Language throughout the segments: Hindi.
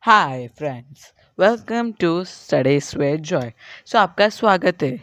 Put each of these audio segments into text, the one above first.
Hi friends, welcome to studies with Joy. आपका स्वागत है।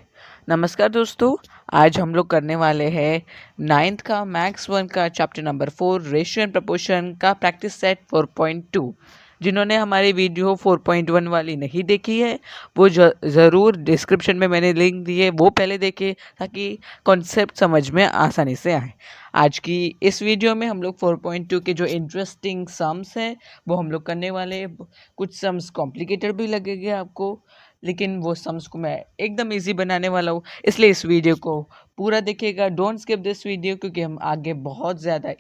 नमस्कार दोस्तों, आज हम लोग करने वाले हैं नाइन्थ का मैथ्स 1 का chapter number 4 ratio and proportion का प्रैक्टिस सेट 4.2। जिन्होंने हमारी वीडियो 4.1 वाली नहीं देखी है वो ज़रूर डिस्क्रिप्शन में मैंने लिंक दी है, वो पहले देखें ताकि कॉन्सेप्ट समझ में आसानी से आए। आज की इस वीडियो में हम लोग 4.2 के जो इंटरेस्टिंग सम्स हैं वो हम लोग करने वाले हैं। कुछ सम्स कॉम्प्लिकेटेड भी लगेंगे आपको, लेकिन वो सम्स को मैं एकदम इजी बनाने वाला हूँ, इसलिए इस वीडियो को पूरा देखिएगा। डोंट स्किप दिस वीडियो, क्योंकि हम आगे बहुत ज़्यादा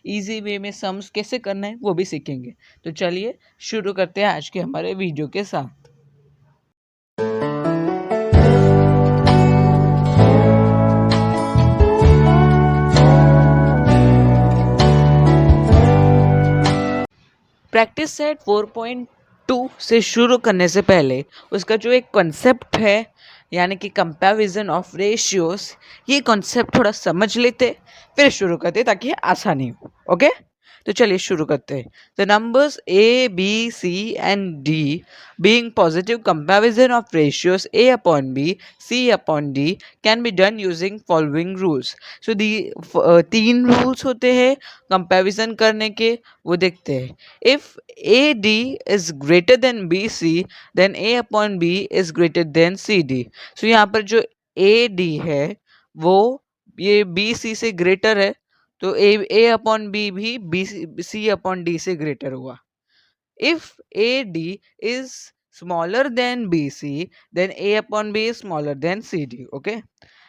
इजी वे में सम्स कैसे करना है वो भी सीखेंगे। तो चलिए शुरू करते हैं आज के हमारे वीडियो के साथ। प्रैक्टिस सेट 4.2 से शुरू करने से पहले उसका जो एक कॉन्सेप्ट है, यानी कि कंपैरिजन ऑफ रेशियोज, ये कॉन्सेप्ट थोड़ा समझ लेते फिर शुरू करते ताकि आसानी हो। ओके, तो चलिए शुरू करते हैं। The numbers A B C and D being positive comparison of ratios A upon B C upon D can be done using following rules. So the तीन रूल्स होते हैं कंपैरिजन करने के, वो देखते हैं। If A D is greater than B C then A upon B is greater than C D. So यहाँ पर जो ए डी है वो ये बी सी से ग्रेटर है, तो ए अपॉन बी भी बी सी अपॉन डी से ग्रेटर हुआ। If A D is smaller than B C then A upon B is smaller than C D. Okay,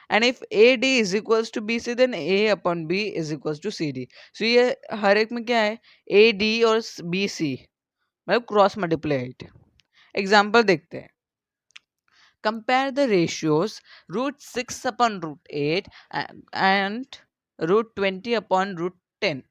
and if A D is equals to B C then A upon B is equals to C D. So ये हर एक में क्या है, ए डी और बी सी मतलब क्रॉस मल्टीप्लाइड। एग्जाम्पल देखते हैं। Compare the ratios √6 upon √8 and √20 upon √10.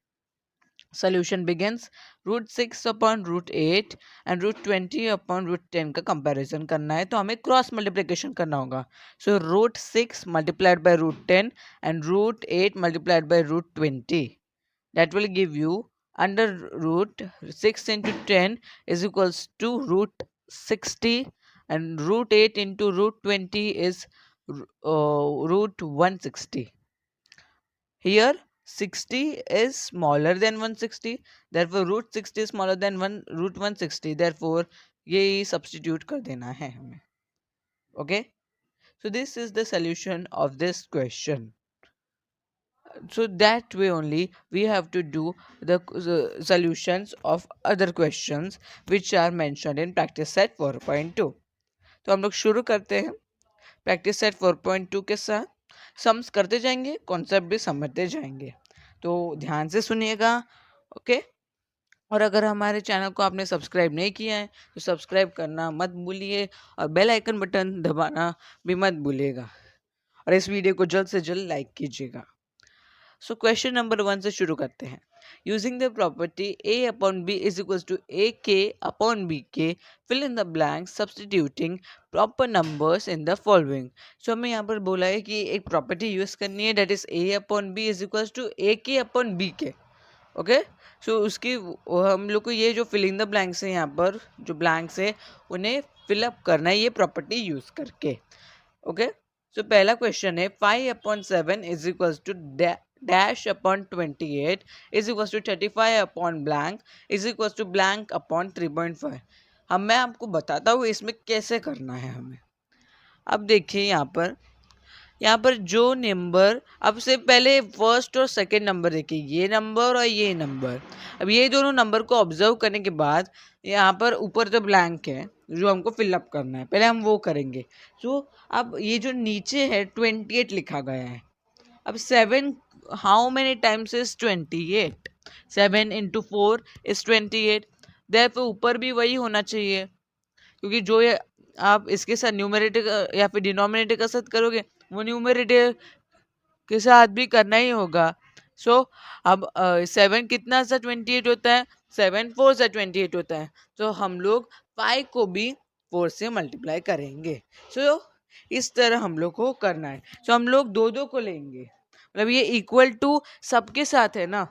Solution begins √6 upon √8 and √20 upon √10 का कंपैरिजन करना है, तो हमें क्रॉस मल्टीप्लिकेशन करना होगा। सो √6 multiplied by √10 and √8 multiplied by √20, that will give you under √6 into 10 is equals to √60, and √8 into √20 is √160. Here 60 is smaller than 160, therefore √60 is smaller than √160, therefore ये substitute कर देना है हमें। Okay, so this is the solution of this question. So that way only we have to do the solutions of other questions which are mentioned in practice set 4.2. तो हम लोग शुरू करते हैं प्रैक्टिस सेट 4.2 के साथ। सम्स करते जाएंगे, कॉन्सेप्ट भी समझते जाएंगे, तो ध्यान से सुनिएगा। ओके, और अगर हमारे चैनल को आपने सब्सक्राइब नहीं किया है तो सब्सक्राइब करना मत भूलिए और बेल आइकन बटन दबाना भी मत भूलिएगा, और इस वीडियो को जल्द से जल्द लाइक कीजिएगा। सो क्वेश्चन नंबर 1 से शुरू करते हैं। Using the property a upon b is equal to a k upon b k, fill in the blank substituting proper numbers in the following. So हमें यहाँ पर बोला है कि एक प्रॉपर्टी यूज करनी है, that is a upon b is equal to a k upon b k। Okay, so उसकी हम लोग को ये जो फिलिंग द ब्लैंक्स है, यहाँ पर जो ब्लैंक्स है उन्हें फिलअप करना है ये प्रॉपर्टी यूज करके। ओके, सो पहला क्वेश्चन है 5 upon 7 is equal to dash upon 28 is equal to 35 upon blank is equal to blank upon 3.5। हम मैं आपको बताता हूँ इसमें कैसे करना है हमें। अब देखिए यहाँ पर जो नंबर, अब से पहले फर्स्ट और सेकंड नंबर देखिए, ये नंबर और ये नंबर। अब ये दोनों नंबर को ऑब्जर्व करने के बाद यहाँ पर ऊपर जो ब्लैंक है जो हमको फिलअप करना है, पहले हम वो करेंगे। सो अब ये जो नीचे है 28 लिखा गया है। अब 7 how many times is 28? 7 into 4 is 28, therefore ऊपर भी वही होना चाहिए, क्योंकि जो ये आप इसके साथ न्यूमरेटर या फिर डिनोमिनेटर के साथ करोगे वो न्यूमरेटर के साथ भी करना ही होगा। सो अब 7 कितना सा 28 होता है, 7 4 सा 28 होता है, तो हम लोग 5 को भी 4 से मल्टीप्लाई करेंगे। सो इस तरह हम लोग को करना है। सो हम लोग दो दो को लेंगे, मतलब ये इक्वल टू सबके साथ है ना।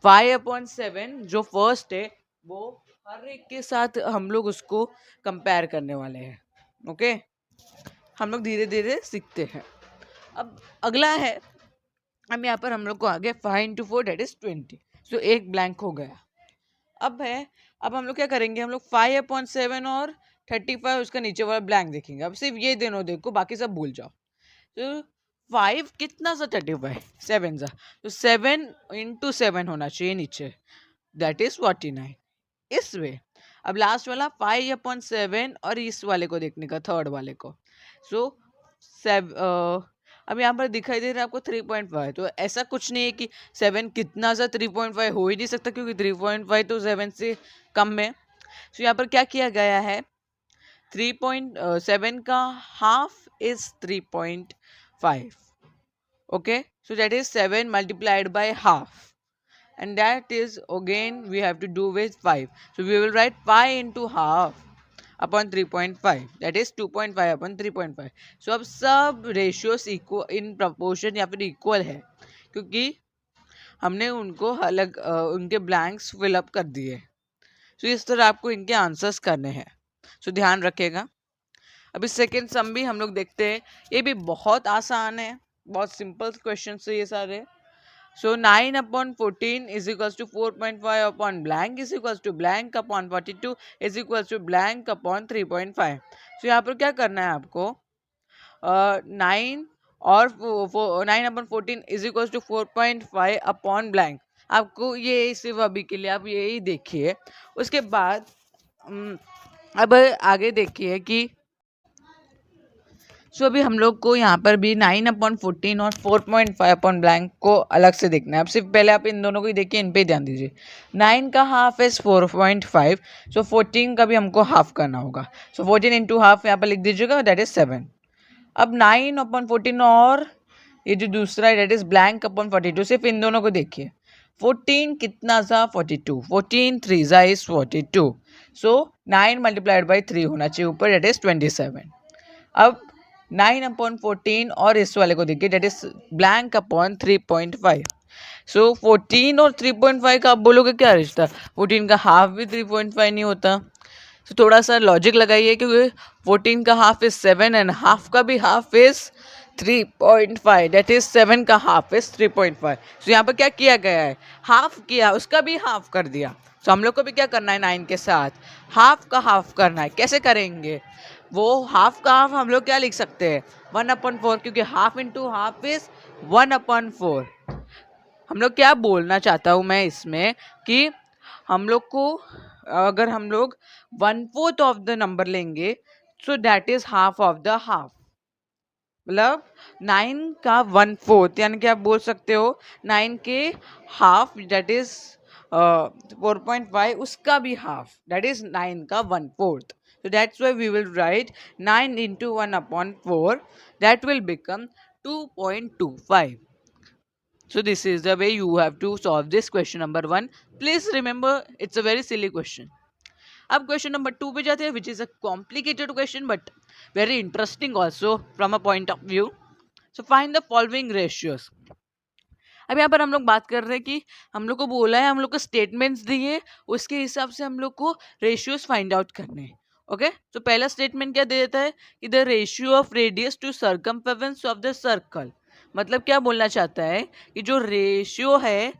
5 अपॉन 7 जो फर्स्ट है वो हर एक के साथ हम लोग उसको कंपेयर करने वाले हैं। ओके, हम लोग धीरे धीरे सीखते हैं। अब अगला है, अब यहाँ पर हम लोग को आ गया 5 into 4 दैट इज 20। सो एक ब्लैंक हो गया। अब हम लोग क्या करेंगे, हम लोग 5/7 और 35 उसका नीचे वाला ब्लैंक देखेंगे। अब सिर्फ ये दोनों देखो, बाकी सब भूल जाओ। तो 5 कितना सा 35, 7 सा, तो 7 into 7 होना चाहिए नीचे, दैट इज 49। इस वे अब लास्ट वाला 5/7 और इस वाले को देखने का, थर्ड वाले को। सो अब यहाँ पर दिखाई दे रहा है आपको 3.5। तो ऐसा कुछ नहीं है कि 7 कितना सा 3.5 हो ही नहीं सकता, क्योंकि 3.5 तो 7 से कम है। सो यहाँ पर क्या किया गया है, 3.7 का half is 3.5। okay, so that is 7 multiplied by half, and that is again we have to do with 5. So we will write 5 into half upon 3.5, that is 2.5 upon 3.5. so अब सब ratios equal in proportion या फिर equal है, क्योंकि हमने उनको अलग उनके blanks fill up कर दिए। so इस तरह आपको इनके आंसर्स करने हैं। so ध्यान रखिएगा। अभी सेकेंड सम भी हम लोग देखते हैं, ये भी बहुत आसान है, बहुत सिंपल क्वेश्चन है ये सारे। So 9/14 is equals to 4.5 upon blank is equals to blank upon 42 is equals to blank upon 3.5। So यहाँ पर क्या करना है आपको, 9 और 9/14 is equals to 4.5 upon blank. आपको ये सिर्फ अभी के लिए आप यही देखिए। उसके बाद अब आगे देखिए कि सो अभी हम लोग को यहाँ पर भी 9/14 और 4.5 अपॉन ब्लैंक को अलग से देखना है। अब सिर्फ पहले आप इन दोनों को ही देखिए, इन पे ध्यान दीजिए। 9 का हाफ इज 4.5, सो 14 का भी हमको हाफ करना होगा। सो 14 इंटू हाफ यहाँ पर लिख दीजिएगा, दैट इज 7। अब 9/14 और ये जो दूसरा है दैट इज ब्लैंक अपॉन 42, सिर्फ इन दोनों को देखिए। 14 कितना सा 42, 14 3 सा इज 42, सो 9 मल्टीप्लाइड बाई 3 होना चाहिए ऊपर, दैट इज 27। अब 9/14 और इस वाले को देखिए, डेट इज ब्लैंक अपॉन 3.5। सो 14 और 3.5 का आप बोलोगे क्या रिश्ता, 14 का हाफ भी 3.5 नहीं होता। तो थोड़ा सा लॉजिक लगाइए, क्योंकि 14 का हाफ इज 7 एंड हाफ का भी हाफ इज 3.5, डेट इज 7 का हाफ इज 3.5। सो यहाँ पर क्या किया गया है, हाफ किया, उसका भी हाफ कर दिया। सो हम लोग को भी क्या करना है, 9 के साथ हाफ का हाफ करना है। कैसे करेंगे, वो हाफ का हाफ हम लोग क्या लिख सकते हैं, 1/4, क्योंकि हाफ इंटू हाफ इज 1/4। हम लोग क्या बोलना चाहता हूँ मैं इसमें, कि हम लोग को अगर हम लोग 1/4 ऑफ द नंबर लेंगे, सो that is half of the half. मतलब 9 का 1/4, यानी कि आप बोल सकते हो 9 के हाफ दैट इज 4.5, उसका भी हाफ दैट इज 9 का 1/4। So that's why we will write 9 into 1/4, that will become 2.25. So this is the way you have to solve this question number 1. Please remember, it's a very silly question. अब क्वेश्चन नंबर 2 पे जाते हैं, which is a complicated question but very interesting also from a point of view. So find the following ratios. अब यहाँ पर हम लोग बात कर रहे हैं कि हम लोग को बोला है, हम लोग को स्टेटमेंट्स दिए, उसके हिसाब से हम लोग को रेशियोज फाइंड आउट करने हैं। ओके, तो पहला स्टेटमेंट क्या दे देता है कि the ratio of radius to circumference of the circle. मतलब क्या बोलना चाहता है कि जो रेशियो है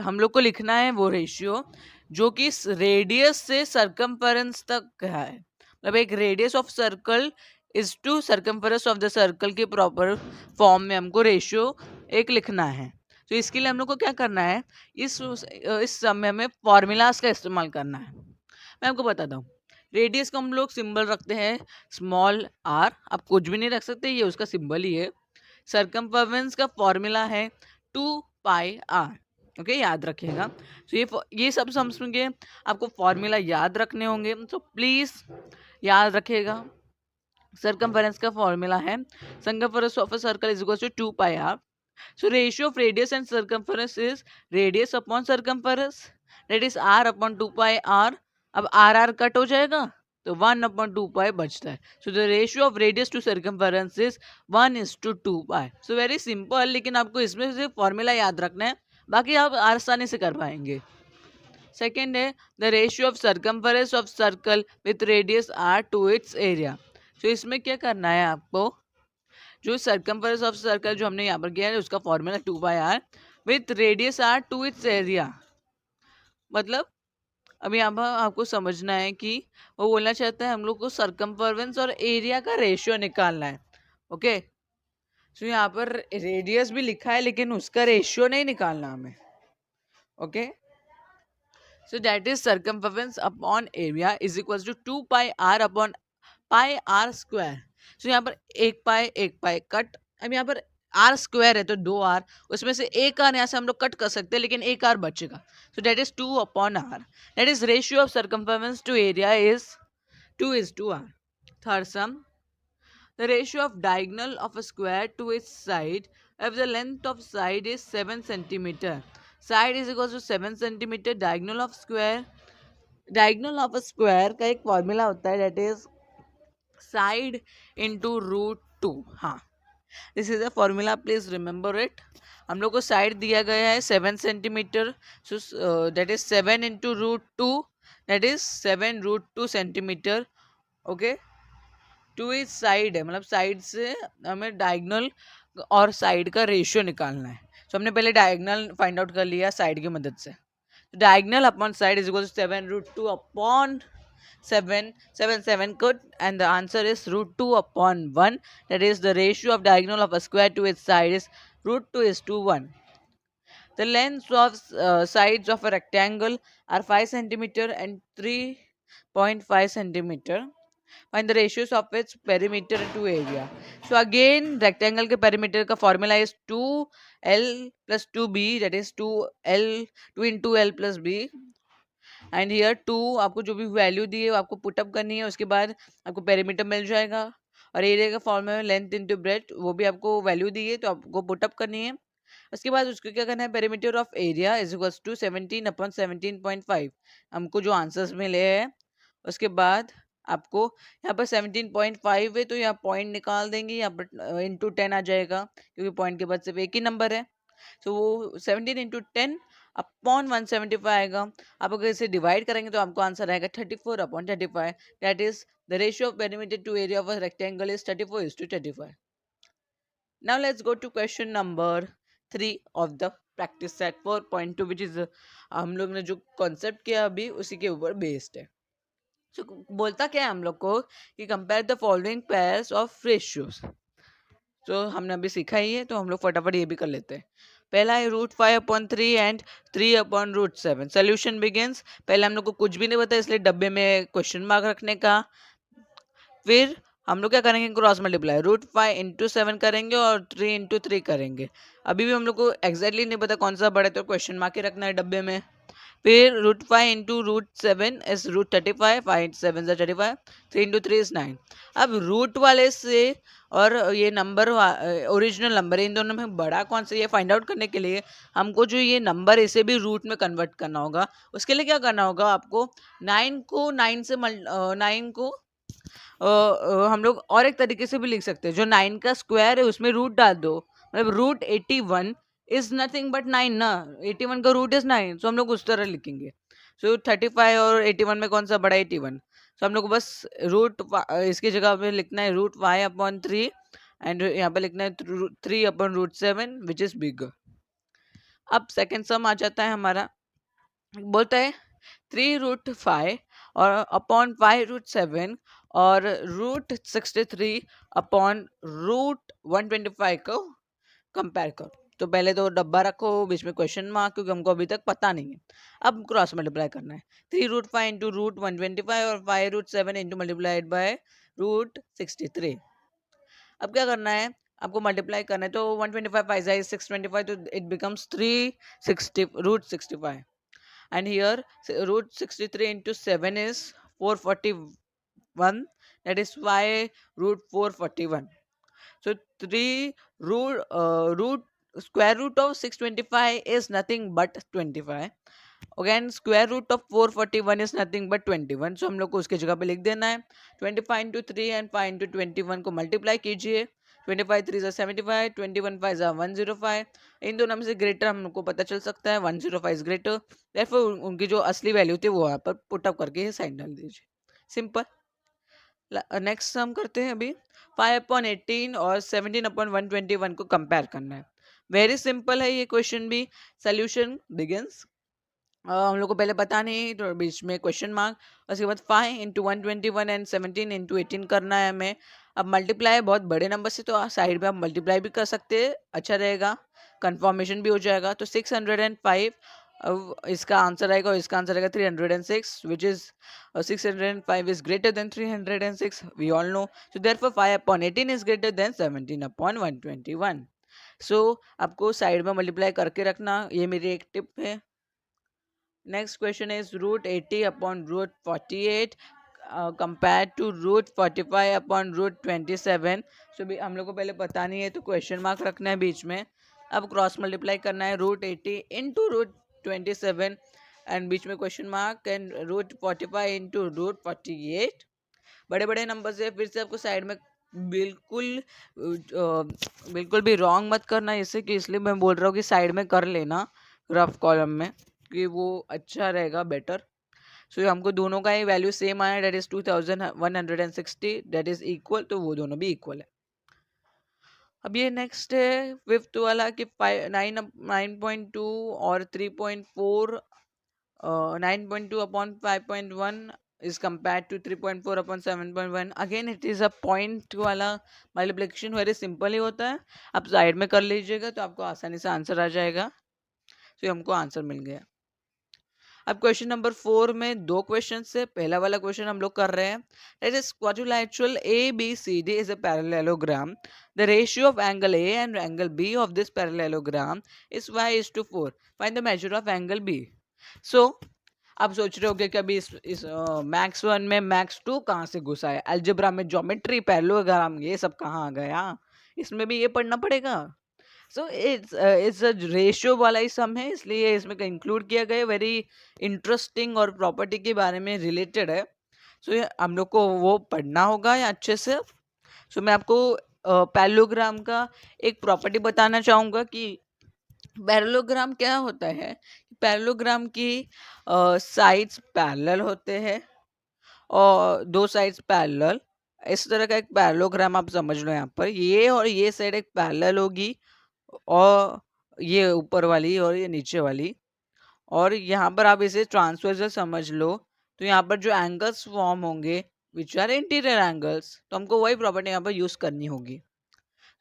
हम लोग को लिखना है वो रेशियो जो कि रेडियस से सर्कमफेरेंस तक का है। मतलब एक radius of circle is to circumference of the circle के प्रॉपर फॉर्म में हमको रेशियो एक लिखना है। तो इसके लिए हम लोग को क्या करना है, इस समय में फॉर्मूलाज का इस्तेमाल करना है। मैं आपको बताता हूँ, रेडियस का हम लोग सिंबल रखते हैं स्मॉल आर, आप कुछ भी नहीं रख सकते, ये उसका सिंबल ही है। सर्कमफेरेंस का फॉर्मूला है 2πr। ओके, याद रखिएगा। तो ये सब समझेंगे, आपको फॉर्मूला याद रखने होंगे, तो प्लीज याद रखिएगा। सर्कमफेरेंस का फॉर्मूला है circumference of a circle is equal to 2πr। So ratio of radius and circumference is radius upon circumference, that is r upon 2πr। अब r कट हो जाएगा तो 1/2π बचता है। So the ratio of radius to circumference is 1:2π। So very simple, लेकिन आपको इसमें से फॉर्मूला याद रखना है, बाकी आप आसानी से कर पाएंगे। सेकेंड है the ratio of circumference of circle with radius R to its area. तो इसमें क्या करना है आपको, जो सर्कम्फरेंस ऑफ सर्कल जो हमने यहाँ पर किया है उसका formula 2 πr with radius R to its area. मतलब अभी यहाँ पर आपको समझना है कि वो बोलना चाहता है हम लोग को सर्कम्फरेंस और एरिया का रेशियो निकालना है। ओके, तो यहाँ पर रेडियस भी लिखा है लेकिन उसका रेशियो नहीं निकालना हमें। Okay, so that is circumference upon area is equals to 2 πr upon pi R square. तो यहाँ पर एक पाई कट। अब यहाँ पर आर स्क्वायर है तो 2 r, उसमें से एक आर यहाँ से हम लोग कट कर सकते हैं लेकिन एक आर बचेगा। So that is 2/r। That is ratio of circumference to area is 2:r। Third sum, the ratio of diagonal of a square to its side if the length of side is 7 centimeter. Side is equals to 7 centimeter. Diagonal of square, diagonal of a square का एक फॉर्मूला होता है that is side into √2। हाँ, this is a formula, please remember it. हम लोग को साइड दिया गया है 7 centimetre, so that is 7 into √2, that is 7√2 centimetre. Okay, two is side है मतलब साइड से हमें डायगोनल और साइड का रेशियो निकालना है। तो हमने पहले डायगोनल फाइंड आउट कर लिया साइड की मदद से। Diagonal upon side is equal to 7√2 upon 7 could, and the answer is √2/1, that is the ratio of diagonal of a square to its side is √2 is to 1. The lengths of sides of a rectangle are 5 centimeter and 3.5 centimeter. Find the ratios of its perimeter to area. So again rectangle के perimeter का formula is 2l plus 2b, that is 2 into l plus b, and here 2 आपको जो भी वैल्यू दी है वो आपको पुटअप करनी है, उसके बाद आपको पेरीमीटर मिल जाएगा। और एरिया का फॉर्म में लेंथ इंटू ब्रेथ, वो भी आपको वैल्यू दी है तो आपको पुटअप करनी है। उसके बाद उसको क्या करना है, perimeter of area is equals to 17/17.5, हमको जो आंसर्स मिले हैं। उसके बाद आपको यहाँ पर 17.5 है तो यहाँ पॉइंट निकाल देंगे, यहाँ पर इंटू 10 आ जाएगा क्योंकि पॉइंट के बाद सिर्फ एक ही नंबर है। सो वो 17 इंटू 10 अपॉन 175 आएगा। आप अगर इसे डिवाइड करेंगे तो आपको आंसर आएगा 34/35। That is the ratio of perimeter to area of a rectangle is 34:35। Now let's go to question number 3 of the practice set 4.2 which is हम लोग ने जो कॉन्सेप्ट किया अभी उसी के ऊपर बेस्ड है। so, बोलता क्या है हम लोग को कि compare the following pairs of ratios. तो हमने अभी सीखा ही है तो हम लोग फटाफट ये भी कर लेते हैं। पहला है √5/3 एंड 3/√7। Solution begins. पहले हम लोग को कुछ भी नहीं पता इसलिए डब्बे में क्वेश्चन मार्क रखने का। फिर हम लोग क्या करेंगे, क्रॉस मल्टीप्लाई √5 इंटू 7 करेंगे और 3 इंटू 3 करेंगे। अभी भी हम लोग को एग्जैक्टली नहीं पता कौन सा बड़ा है तो क्वेश्चन मार्क ही रखना है डब्बे में। फिर √5 इंटू √7 इज √35, 5 7 35, 3 इंटू 3 इज 9। अब रूट वाले से और ये नंबर ओरिजिनल नंबर इन दोनों में बड़ा कौन सा, ये फाइंड आउट करने के लिए हमको जो ये नंबर इसे भी रूट में कन्वर्ट करना होगा। उसके लिए क्या करना होगा आपको, 9 को 9 से 9 को हम लोग और एक तरीके से भी लिख सकते हैं। जो 9 का स्क्वायर है उसमें रूट डाल दो, मतलब √81 इज नथिंग बट 9 ना, 81 का रूट इज 9, सो हम लोग उस तरह लिखेंगे। सो 35 और 81 में कौन सा बड़ा, 81। सो हम लोग को बस रूट इसकी जगह पे लिखना है √5/3 एंड यहाँ पे लिखना है 3/√7 विच इज बिग। अब सेकेंड सम आ जाता है हमारा, बोलता है 3√5 और अपॉन 5√7 और √63 अपॉन √125 को कंपेयर करो। तो पहले तो डब्बा रखो, बीच में क्वेश्चन मार्क, क्योंकि हमको अभी तक पता नहीं है। अब क्रॉस मल्टीप्लाई करना है, 3√5 इंटू √125 और 5√7 इंटू मल्टीप्लाइड बाय √63। अब क्या करना है, आपको मल्टीप्लाई करना है तो 125 5 is 625, तो it becomes 360 √65 and here √63 into 7 is 441, that is why √441. So 3 root square root of 625 is nothing but 25. Again square root of 441 is nothing but 21. So हम लोग को उसके जगह पे लिख देना है 25 into 3 and 5 into 21 को मल्टीप्लाई कीजिए। 25 3 ज़ा 75, 21 5 ज़ा 105। इन दोनों में से ग्रेटर हमको पता चल सकता है, 105 इज ग्रेटर, देयरफॉर उनकी जो असली वैल्यू थी वो यहाँ पर पुट अप करके साइन डाल दीजिए, सिंपल। नेक्स्ट हम करते हैं अभी 5/18 और 17/121 को कंपेयर करना है। वेरी सिंपल है ये क्वेश्चन भी। सोल्यूशन बिगिंस, हम लोग को पहले पता नहीं तो बीच में क्वेश्चन मार्क, उसके बाद 5 × 121 एंड 17 × 18 करना है हमें। अब मल्टीप्लाई बहुत बड़े नंबर से तो साइड में आप मल्टीप्लाई भी कर सकते हैं, अच्छा रहेगा, कंफर्मेशन भी हो जाएगा। तो 605 अब इसका आंसर आएगा, और इसका आंसर आएगा 306, which is 605 is greater than 306, we all know. So therefore 5/18 is greater than 17/121। So आपको साइड में मल्टीप्लाई करके रखना, ये मेरी एक टिप है। Next question is √80/√48 compared to √45/√27। सो भी हम लोग को पहले पता नहीं है तो क्वेश्चन मार्क रखना है बीच में। अब क्रॉस मल्टीप्लाई करना है √80 इंटू √27 एंड बीच में क्वेश्चन मार्क, एंड √45 इंटू √48। बड़े बड़े नंबर से फिर से आपको साइड में बिल्कुल बिल्कुल भी रॉन्ग मत करना, इससे कि इसलिए मैं बोल रहा हूँ कि साइड में कर लेना रफ कॉलम में, कि वो अच्छा रहेगा, बेटर। सो हमको दोनों का ही वैल्यू सेम आया, that is 2160, that is equal, तो वो दोनों भी इक्वल है। अब ये नेक्स्ट है फिफ्थ वाला कि 9.2 और 3.4, 9.2/5.1 is compared to 3.4/7.1। Again it is a point वाला मल्टीप्लिकेशन, वेरी सिंपल ही होता है, आप साइड में कर लीजिएगा तो आपको आसानी से आंसर आ जाएगा। तो हमको आंसर मिल गया। अब क्वेश्चन नंबर 4 में दो क्वेश्चन है। पहला वाला क्वेश्चन हम लोग कर रहे हैं, that is quadrilateral ABCD is a parallelogram, the ratio of angle A and angle B of this parallelogram is y/4, find the measure of angle B। सो आप सोच रहे होगे कि अभी इस मैक्स 1 में मैक्स 2 कहाँ से घुसा है, अलजेब्रा में ज्योमेट्री, पैरेललोग्राम, ये सब कहाँ आ गया, इसमें भी ये पढ़ना पड़ेगा। सो इट्स अ रेशियो वाला ही सम है, इसलिए इसमें इंक्लूड किया गया, वेरी इंटरेस्टिंग और प्रॉपर्टी के बारे में रिलेटेड है। सो हम लोग को वो पढ़ना होगा या अच्छे से। सो मैं आपको पैरेललोग्राम का एक प्रॉपर्टी बताना चाहूँगा कि पैरेललोग्राम क्या होता है। पैरेललोग्राम की साइड्स पैरेलल होते हैं, और दो साइड्स पैरेलल, इस तरह का एक पैरेललोग्राम आप समझ लो। यहाँ पर ये और ये साइड एक पैरेलल होगी, और ये ऊपर वाली और ये नीचे वाली, और यहाँ पर आप इसे ट्रांसवर्सल समझ लो। तो यहाँ पर जो एंगल्स फॉर्म होंगे विच आर इंटीरियर एंगल्स, तो हमको वही प्रॉपर्टी यहाँ पर यूज करनी होगी।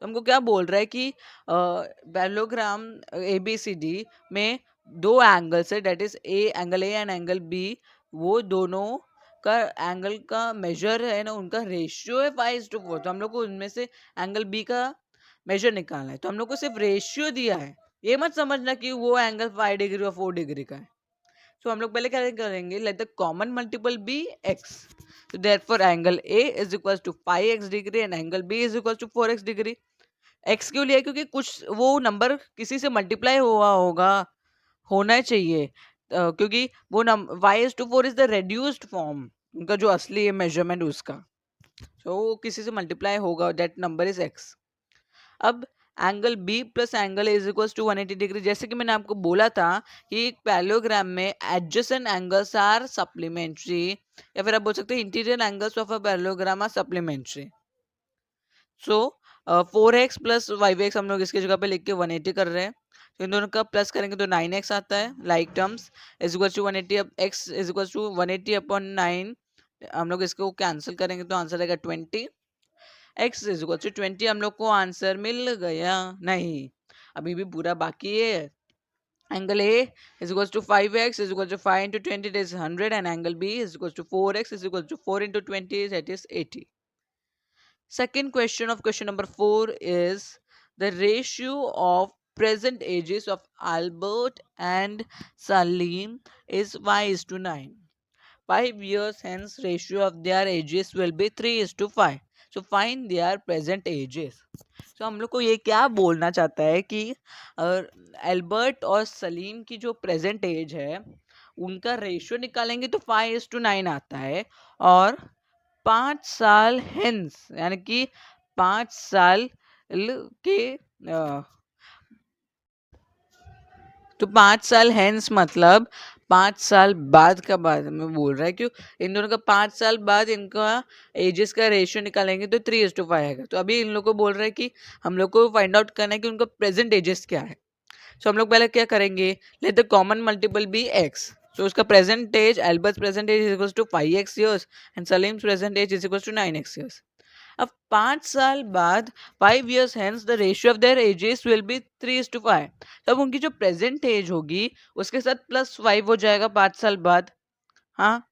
तो हमको क्या बोल रहा है कि पैरेललोग्राम ABCD में दो एंगल्स है, that is angle A and angle B, वो दोनों का एंगल का मेजर है ना, उनका रेशियो है 5:4। तो हम लोग को उनमें से एंगल बी का मेजर निकालना है, तो हम लोग को सिर्फ रेशियो दिया है, ये मत समझना कि वो एंगल 5 डिग्री और 4 डिग्री का है। तो हम लोग पहले क्या करेंगे, let the common multiple be x, so therefore angle A is equals to 5x degree and angle B is equals to 4x degree। x क्यों लिया, क्योंकि कुछ वो नंबर किसी से मल्टीप्लाई हुआ होगा, होना चाहिए, क्योंकि वो y/4 is the reduced form, उनका जो असली है मेजरमेंट उसका, तो वो किसी से मल्टीप्लाई होगा, दैट नंबर इज x। अब angle B plus angle is equal to 180 degree, जैसे कि मैंने आपको बोला था कि पैरेललोग्राम में एडजेसेंट एंगल्स आर सप्लीमेंट्री, या फिर आप बोल सकते हैं interior angles of a parallelogram are supplementary. So 4x plus 5x हम लोग इसकी जगह पे लिख के 180 कर रहे हैं, तो इन दोनों का प्लस करेंगे तो 9x आता है, like terms is equal to 180, अब x इज इक्वल टू 180/9, हम लोग इसको कैंसिल करेंगे तो आंसर आएगा 20। x इज इक्वल टू 20, हम लोग को आंसर मिल गया। नहीं, अभी भी पूरा बाकी है। Angle A is equals to 5x is equal to 5 into 20, that is 100, and angle B is equal to 4x is equal to 4 into 20, that is 80। Second question of question number 4 is the ratio of present ages of Albert and Salim is y/9। 5 years hence ratio of their ages will be 3:5। So find their present ages। So हम लोग को ये क्या बोलना चाहता है कि एल्बर्ट और सलीम की जो प्रेजेंट एज है उनका रेशियो निकालेंगे तो 5:9 आता है, और 5 साल हेंस यानी कि 5 साल के तो 5 साल हैंस मतलब 5 साल बाद का बाद में बोल रहा है, क्यों इन दोनों का 5 साल बाद इनका एजेस का रेशियो निकालेंगे तो 3:5 आएगा। तो अभी इन लोगों को बोल रहा है कि हम लोग को फाइंड आउट करना है कि उनका प्रेजेंट एजेस क्या है। सो हम लोग पहले क्या करेंगे, let the common multiple be X. So उसका present age, Albert's present age is equal to 5x years and Salim's present age is equal to 9x years. अब 5 साल बाद 5 years hence the ratio of their ages will be 3:5। तब उनकी जो प्रेजेंट एज होगी उसके साथ +5 हो जाएगा 5 साल बाद। हाँ,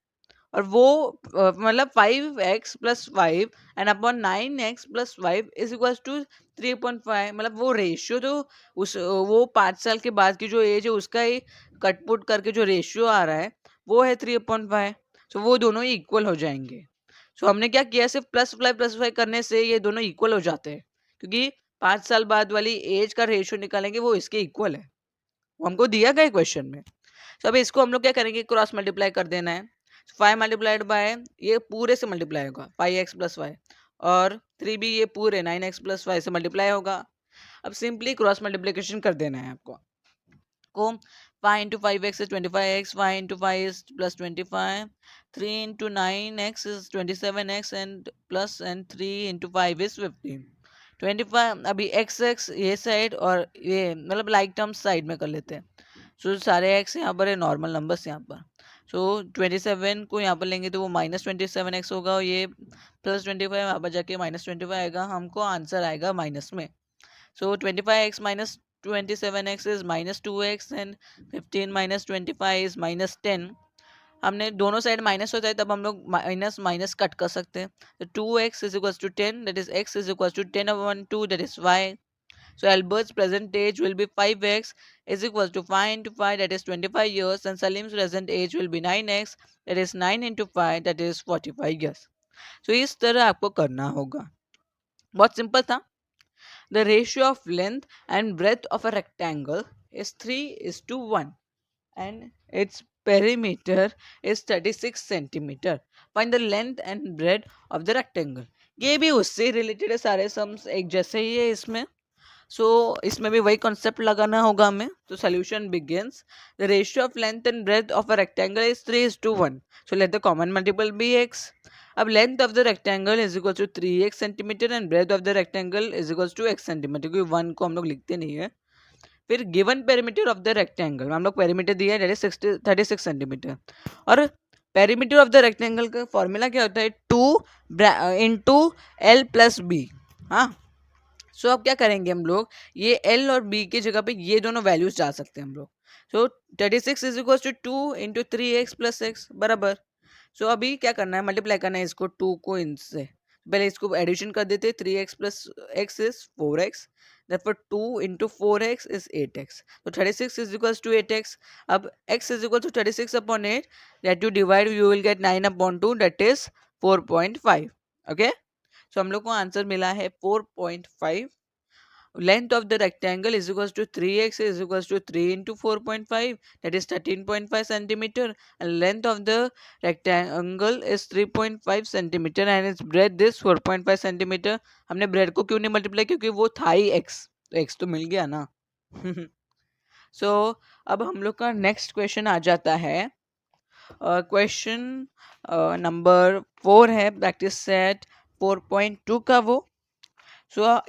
और वो मतलब 5x+5 and upon 9x+5 is equal to 3.5। मतलब वो रेशियो जो उस वो 5 साल के बाद की जो एज है उसका ही कटपुट करके जो रेशियो आ रहा है वो है 3.5। तो वो दोनों ही इक्वल हो जाएंगे। सो हमने क्या किया, सिर्फ +5 करने से ये दोनों इक्वल हो जाते हैं, क्योंकि 5 साल बाद वाली एज का रेशियो निकालेंगे वो इसके इक्वल है, वो हमको दिया गया क्वेश्चन में। तो अभी इसको हम लोग क्या करेंगे, क्रॉस मल्टीप्लाई कर देना है। 5 मल्टीप्लाइड बाय ये पूरे से मल्टीप्लाई होगा 5x+5, और 3 भी ये पूरे 9x+5 से मल्टीप्लाई होगा। अब सिंपली क्रॉस मल्टीप्लीकेशन कर देना है आपको को 5 into 5x is 25x, 5 into 5 is plus 25, 3 into 9x is 27x and plus and 3 into 5 is 15। 25 अभी x ये साइड और ये मतलब लाइक टर्म्स साइड में कर लेते हैं। सो सारे x यहाँ पर है, नॉर्मल नंबर्स यहाँ पर। सो 27 को यहाँ पर लेंगे तो वो -27x होगा, और ये +25 यहाँ पर जाके -25 आएगा, हमको आंसर आएगा माइनस में। So 25x minus 27x is -2x and 15 minus 25 is -10। हमने दोनों साइड माइनस होता है तब हम लोग माइनस माइनस कट कर सकते हैं। तो 2x is equals to 10, that is x is equals to 10/2, that is y। So Albert's present age will be 5x is equals to 5 into 5, that is 25 years, and Salim's present age will be 9x, that is 9 into 5, that is 45 years। So इस तरह आपको करना होगा, बहुत सिंपल था। The ratio of length and breadth of a rectangle is 3:1 and its perimeter is 36 centimeter. Find the length and breadth of the rectangle। ये भी उससे रिलेटेड है, सारे सम्स एक जैसे ही है इसमें। इसमें भी वही कॉन्सेप्ट लगाना होगा हमें। तो solution begins, the ratio of length and breadth of a rectangle is 3:1। So let the common multiple be x. अब length of the rectangle is equal to 3x centimetre and breadth of the rectangle is equal to x centimetre, क्योंकि 1 को हम लोग लिखते नहीं है। फिर given perimeter of the rectangle, हम लोग पेरीमीटर दिया है, डेट इज 36 सेंटीमीटर। और पेरीमीटर ऑफ द रेक्टेंगल का फॉर्मूला क्या होता है, 2 इंटू एल प्लस बी। हाँ, सो अब क्या करेंगे हम लोग, ये L और B की जगह पे ये दोनों वैल्यूज डाल सकते हैं हम लोग। So 36 is equal to 2 into 3x plus x बराबर। सो अभी क्या करना है, मल्टीप्लाई करना है इसको 2 को इनसे। पहले इसको एडिशन कर देते, 3x plus x is 4x, therefore 2 into 4x is 8x। तो 36 is equals to 8x। अब x is equal to 36 upon 8, that you divide you will get 9/2, that is 4.5। Okay, so हम लोग को आंसर मिला है 4.5। Length of the rectangle is equals to 3x is equals to 3 into 4.5, that is 13.5 centimeter, and length of the rectangle is 3.5 centimeter and its breadth is 4.5 centimeter। हमने breadth को क्यों नहीं मल्टीप्लाई, क्योंकि वो था ही x, तो x तो मिल गया ना। अब हम लोग का नेक्स्ट क्वेश्चन आ जाता है, क्वेश्चन नंबर 4 है प्रैक्टिस सेट 4.2 का वो।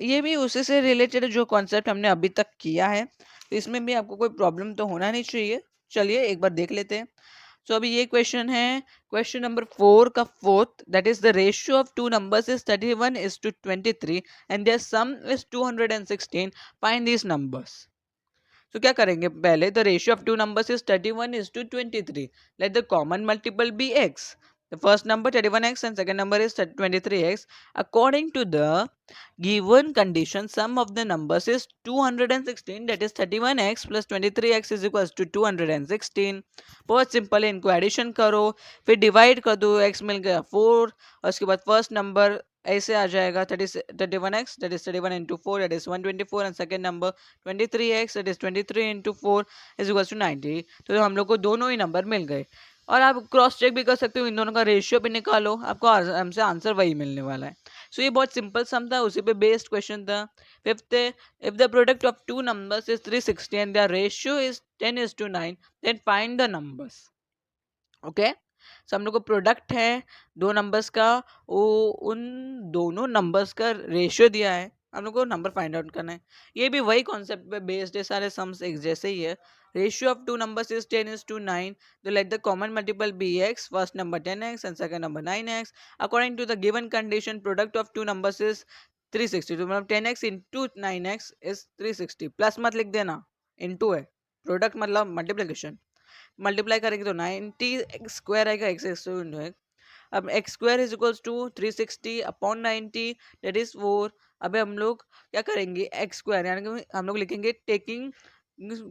ये भी उसी से रिलेटेड जो कॉन्सेप्ट हमने अभी तक किया है, तो इसमें भी आपको कोई प्रॉब्लम तो होना नहीं चाहिए। चलिए एक बार देख लेते हैं। अभी ये क्वेश्चन है, क्वेश्चन नंबर 4 का fourth, that is the ratio of two numbers is 31:23 and their sum is 216। Find these numbers. तो क्या करेंगे, पहले the ratio of two numbers is 31:23, let the common multiple be x। The first number 31x and second number is 23x. According to the given condition, sum of the numbers is 216, that is 31x plus 23x is equals to 216। बहुत सिंपल है, इनको एडिशन करो फिर डिवाइड कर दो, x मिल गया 4, और उसके बाद फर्स्ट नंबर ऐसे आ जाएगा 31x, that is 31 into 4, that is 124, and second number 23x, that is 23 into 4 is equals to 90। तो हम लोग को दोनों ही नंबर मिल गए, और आप क्रॉस चेक भी कर सकते हो, इन दोनों का रेशियो भी निकालो, आपको हमसे आंसर वही मिलने वाला है। सो ये बहुत सिंपल सम था, उसी पे बेस्ड क्वेश्चन था. Fifth, if the product of two numbers is 360 and the ratio is 10:9, then find the numbers. Okay, so हम लोग को प्रोडक्ट है दो नंबर्स का, वो उन दोनों नंबर्स का रेशियो दिया है, हम लोग को नंबर फाइंड आउट करना है. ये भी वही कॉन्सेप्ट पे बेस्ड है, सारे सम्स एक जैसे ही है. Ratio of two numbers is 10:9, तो let the common multiple be x, first number 10x and second number 9x. According to the given condition product of two numbers is 360, तो मतलब 10x into 9x is 360. Plus मत लिख देना, इंटू है, प्रोडक्ट मतलब मल्टीप्लीकेशन. मल्टीप्लाई करेंगे तो 90 एक्स स्क्वायर आएगा, एक्स स्क्वायर. अब x square is equals to 360 upon 90, that is 4. अबे हम लोग क्या करेंगे, एक्स स्क्वायर यानी कि हम लोग लिखेंगे taking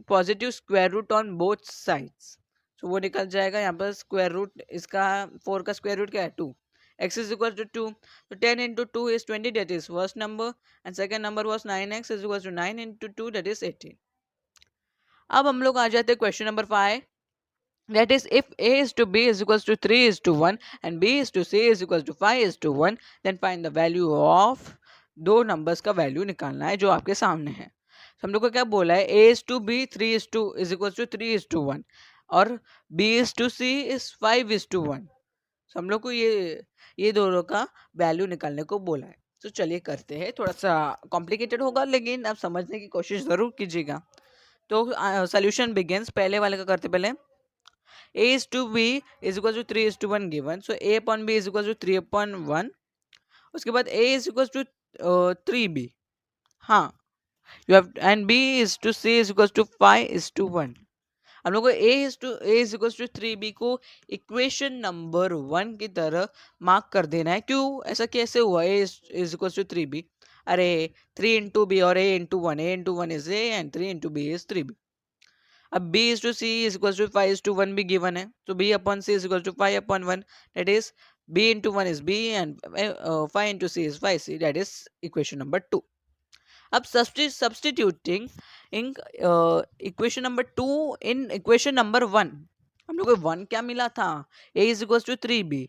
positive square root on both sides. तो वो निकल जाएगा यहाँ पर स्क्वायर रूट इसका, 4 का स्क्वायर रूट क्या है 2. x is equal to 2, so 10 into 2 is 20, that is first number, and second number was 9x is equal to 9 into 2, that is 18. अब हम लोग आ जाते हैं question number 5. That is, if a is to b is equals to 3:1 and b is to c is equals to 5:1, then find the value of, दो नंबर्स का वैल्यू निकालना है जो आपके सामने है. तो हम लोग को क्या बोला है, a is to b 3:1 और b is to c is 5:1. तो हम लोग को ये दोनों का वैल्यू निकालने को बोला है. तो चलिए करते हैं, थोड़ा सा कॉम्प्लिकेटेड होगा लेकिन आप समझने की कोशिश ज़रूर कीजिएगा. तो सोल्यूशन बिगिंस, पहले वाले का करते पहले. a is to b is equal to 3:1 given, so a upon b is equal to 3/1. उसके बाद a is equal to 3b, हाँ you have, and b is to c is equal to 5:1. हम लोग को a is equal to 3b को इक्वेशन नंबर 1 की तरह मार्क कर देना है. क्यों ऐसा कैसे हुआ, a is equal to 3b, अरे 3 into b और a into 1, a into 1 is a and 3 into b is 3b. अब b is to c is equal to 5:1 भी given है, तो b upon c is equal to 5/1, that is b into 1 is b and 5 into c is 5c, that is equation number 2. अब substituting in equation number 2 in equation number 1, हम लोग को 1 क्या मिला था, a is equal to 3b,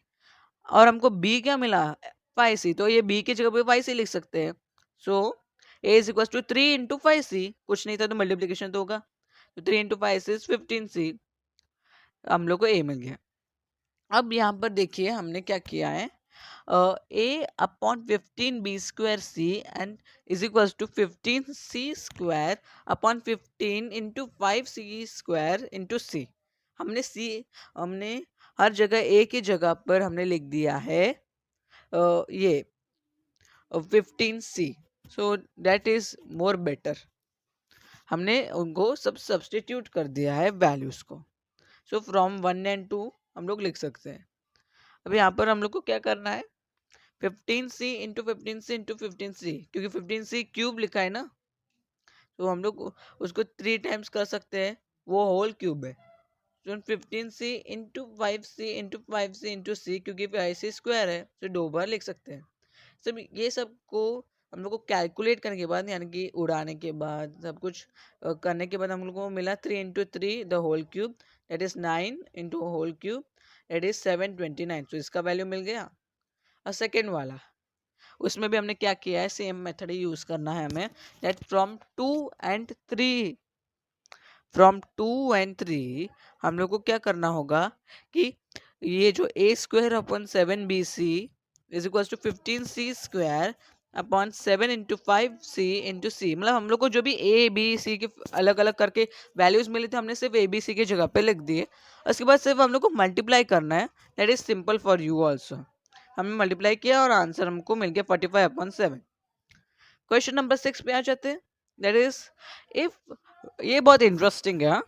और हमको b क्या मिला 5c, तो ये b की जगह पे 5c लिख सकते हैं. सो a is equal to 3 into 5c, कुछ नहीं था तो मल्टीप्लीकेशन तो होगा, तो 3 into 5 is 15c, हम लोग को a मिल गया. अब यहाँ पर देखिए हमने क्या किया है, a upon 15b² c and is equal to 15c² upon 15 into 5c² into c. हमने हर जगह a की जगह पर हमने लिख दिया है ये 15c, so that is more better. हमने उनको सब सब्सटीट्यूट कर दिया है वैल्यूज को. सो फ्रॉम 1 एंड 2 हम लोग लिख सकते हैं. अब यहाँ पर हम लोग को क्या करना है, 15c into 15c into 15c, क्योंकि 15c क्यूब लिखा है ना, तो हम लोग उसको 3 टाइम्स कर सकते हैं, वो होल क्यूब है. तो 15c into 5c into 5c into c, क्योंकि 5c स्क्वायर है तो 2 बार लिख सकते हैं. सब ये सब को हम लोग को कैलकुलेट करने के बाद, यानी कि उड़ाने के बाद, सब कुछ करने के बाद हम लोग को मिला 3 into 3 the whole cube, that is 9 into whole cube, that is 729. तो इसका वैल्यू मिल गया. और सेकेंड वाला, उसमें भी हमने क्या किया है, सेम मेथड ही यूज करना है हमें, दैट फ्रॉम 2 and 3 हम लोग को क्या करना होगा कि ये जो a² upon 7bc is equal to 15c² upon 7 into 5c into c, मतलब हम लोग को जो भी a b c के अलग अलग करके वैल्यूज मिले थे, हमने सिर्फ a b c की जगह पे लिख दिए. उसके बाद सिर्फ हम लोग को मल्टीप्लाई करना है, that is simple for you also. हमने मल्टीप्लाई किया और आंसर हमको मिल गया 45/7. क्वेश्चन नंबर 6 पे आ जाते हैं. दैट इज, इफ, ये बहुत इंटरेस्टिंग है,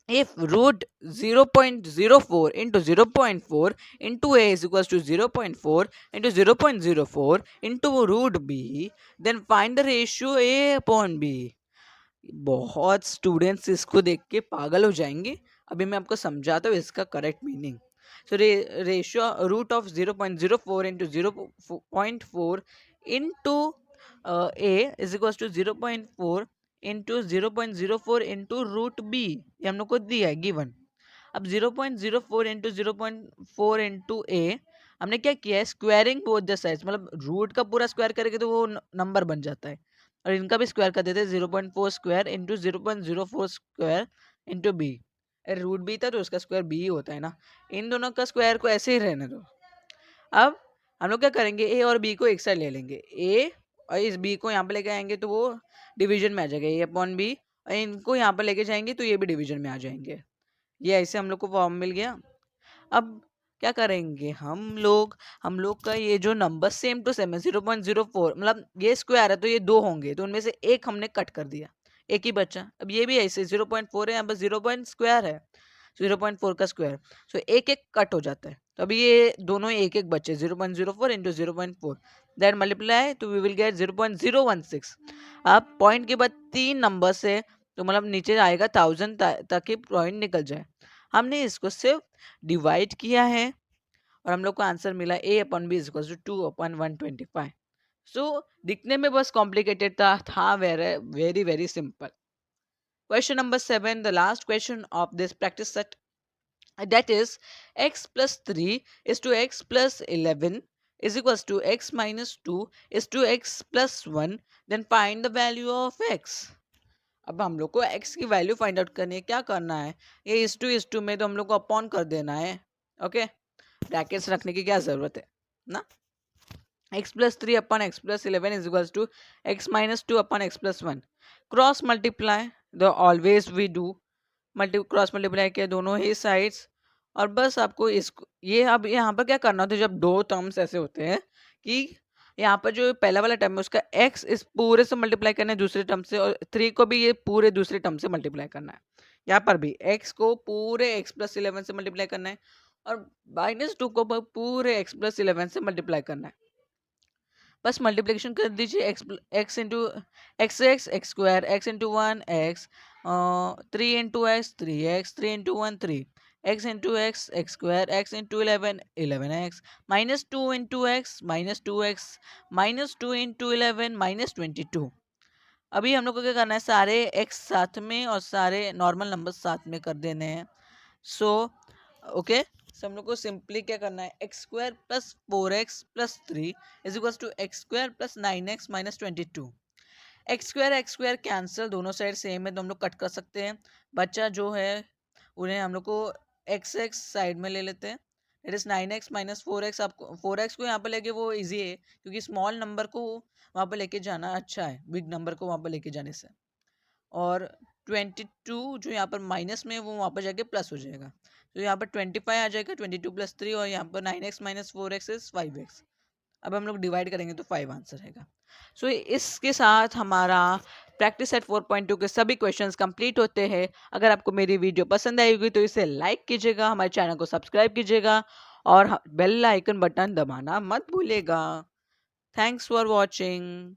if root 0.04 into 0.4 into a is equals to 0.4 into 0.04 into root b, then find the ratio a upon b. बहुत स्टूडेंट्स इसको देख के पागल हो जाएंगे. अभी मैं आपको समझाता हूँ इसका correct meaning. So ratio root of 0.04 into 0.4 into a is equals to 0.4 into 0.04 into root b, ये हम लोग को दिया है गिवन. अब 0.04 into 0.4 into a हमने क्या किया है, स्क्वायरिंग बोथ द साइड्स, मतलब रूट का पूरा स्क्वायर करेंगे तो वो नंबर बन जाता है, और इनका भी स्क्वायर कर देते हैं, 0.4 square into 0.04 square into b. Root b था तो उसका स्क्वायर बी ही होता है ना, इन दोनों का स्क्वायर को ऐसे ही रहने दो। अब हम लोग क्या करेंगे, ए और बी को एक साइड ले लेंगे, ए और इस बी को यहाँ पे लेके आएंगे तो वो डिवीजन में आ जाएगा, ए अपॉन बी, और इनको यहाँ पे लेके जाएंगे तो ये भी डिवीजन में आ जाएंगे। ये ऐसे हम लोग को फॉर्म मिल गया। अब क्या करेंगे हम लोग का ये जो नंबर सेम टू सेम है 0.04, मतलब ये स्क्वायर है तो ये दो होंगे, तो उनमें से एक हमने कट कर दिया, एक ही बचा। अब ये भी ऐसे 0.4 है, यहाँ पर 0 पॉइंट स्क्वायर है, 0.4 का स्क्वायर, सो एक एक कट हो जाता है, तो अभी ये दोनों एक एक बचे, 0.04 इंटू 0.4, दैट मल्टीप्लाई तो वी विल गेट 0.016। अब पॉइंट के बाद 3 नंबर से तो मतलब नीचे आएगा 1000 ताकि पॉइंट निकल जाए। हमने इसको सिर्फ डिवाइड किया है और हम लोग को आंसर मिला a अपॉन बी इज 2/125। सो दिखने में बस कॉम्प्लिकेटेड था very very very simple. Question number 7, the last question of this practice set, that is x plus 3 is to x plus 11 is equals to x minus 2 is to x plus 1, then find the value of x। अब हम लोग को x की वैल्यू फाइंड आउट करनी है, क्या करना है, ये इस टू में तो हम लोग को अपॉन कर देना है, ओके, ब्रैकेट्स रखने की क्या जरूरत है ना। x plus 3 upon x plus 11 is equals to x minus 2 upon x plus 1, cross multiply the always we do, cross multiply किया दोनों ही साइड्स, और बस आपको इसको ये अब यहाँ पर क्या करना होता है, जब दो टर्म्स ऐसे होते हैं कि यहाँ पर जो पहला वाला टर्म है उसका x इस पूरे से मल्टीप्लाई करना है दूसरे टर्म से, और 3 को भी ये पूरे दूसरे टर्म से मल्टीप्लाई करना है, यहाँ पर भी x को पूरे x प्लस 11 से मल्टीप्लाई करना है, और -2 को पूरे x प्लस 11 से मल्टीप्लाई करना है। बस मल्टीप्लिकेशन कर दीजिए, x into x square, x into one x, 3 into x 3x, 3 into one 3, x into x square, x into 11 x, -2 into x -2x, -2 into 11 -22। अभी हम लोग को क्या करना है, सारे x साथ में और सारे नॉर्मल नंबर साथ में कर देने हैं। सो ओके, सो हम लोग को सिंपली क्या करना है, x square plus 4x plus 3 is equal to x square plus 9x minus 22। X square cancel, दोनों साइड सेम है तो हम लोग कट कर सकते हैं, बच्चा जो है उन्हें हम लोग को एक्स एक्स साइड में ले लेते हैं, it is 9x minus 4x। आपको 4x को यहाँ पर लेके वो इजी है क्योंकि स्मॉल नंबर को वहाँ पर लेके जाना अच्छा है बिग नंबर को वहाँ पर लेके जाने से, और 22 जो यहाँ पर माइनस में वो वहाँ पर जाके प्लस हो जाएगा, तो यहाँ पर 25 आ जाएगा, 22 प्लस 3, और यहाँ पर 9x minus 4x is 5x। अब हम लोग डिवाइड करेंगे तो 5 आंसर रहेगा। सो इसके साथ हमारा प्रैक्टिस सेट 4.2 के सभी क्वेश्चंस कंप्लीट होते हैं। अगर आपको मेरी वीडियो पसंद आई होगी तो इसे लाइक कीजिएगा, हमारे चैनल को सब्सक्राइब कीजिएगा और बेल आइकन बटन दबाना मत भूलिएगा। Thanks for watching.